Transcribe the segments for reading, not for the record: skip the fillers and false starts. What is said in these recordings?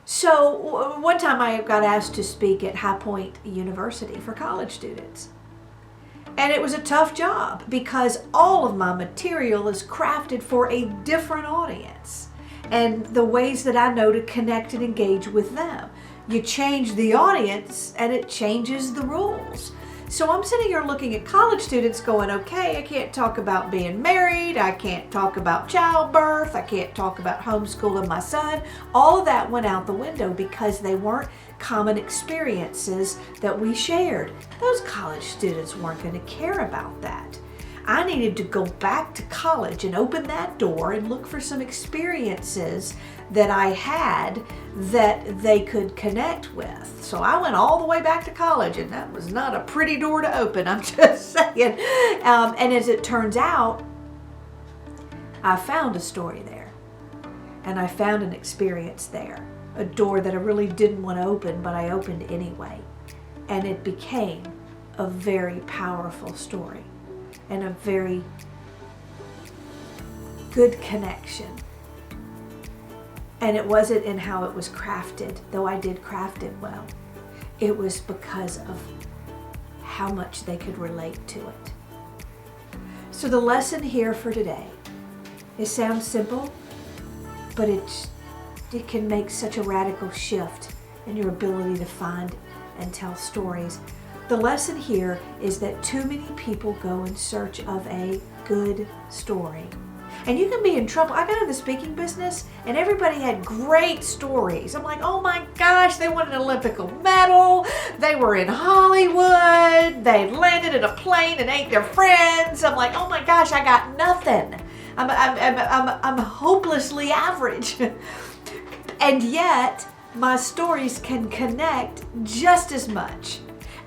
So one time I got asked to speak at High Point University for college students. And it was a tough job because all of my material is crafted for a different audience and the ways that I know to connect and engage with them. You change the audience and it changes the rules. So I'm sitting here looking at college students going, okay, I can't talk about being married, I can't talk about childbirth, I can't talk about homeschooling my son. All of that went out the window because they weren't common experiences that we shared. Those college students weren't going to care about that. I needed to go back to college and open that door and look for some experiences that I had that they could connect with. So I went all the way back to college, and that was not a pretty door to open, I'm just saying. And as it turns out, I found a story there, and I found an experience there, a door that I really didn't want to open, but I opened anyway. And it became a very powerful story and a very good connection. And it wasn't in how it was crafted, though I did craft it well. It was because of how much they could relate to it. So the lesson here for today, it sounds simple, but it can make such a radical shift in your ability to find and tell stories. The lesson here is that too many people go in search of a good story. And you can be in trouble. I got in the speaking business and everybody had great stories. I'm like, oh my gosh, they won an Olympic medal. They were in Hollywood. They landed in a plane and ate their friends. I'm like, oh my gosh, I got nothing. I'm hopelessly average. And yet my stories can connect just as much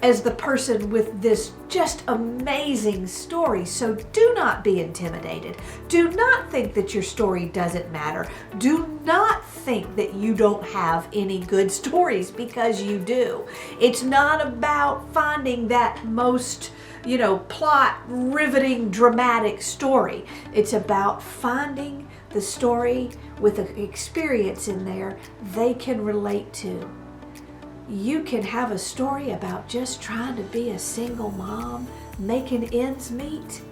as the person with this just amazing story. So do not be intimidated. Do not think that your story doesn't matter. Do not think that you don't have any good stories, because you do. It's not about finding that most, plot riveting, dramatic story. It's about finding the story with an experience in there they can relate to. You can have a story about just trying to be a single mom, making ends meet,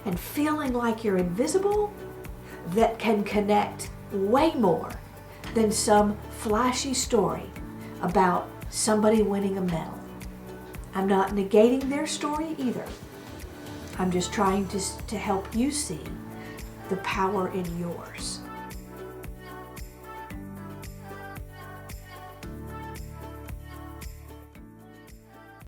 and feeling like you're invisible, that can connect way more than some flashy story about somebody winning a medal. I'm not negating their story either. I'm just trying to help you see the power in yours.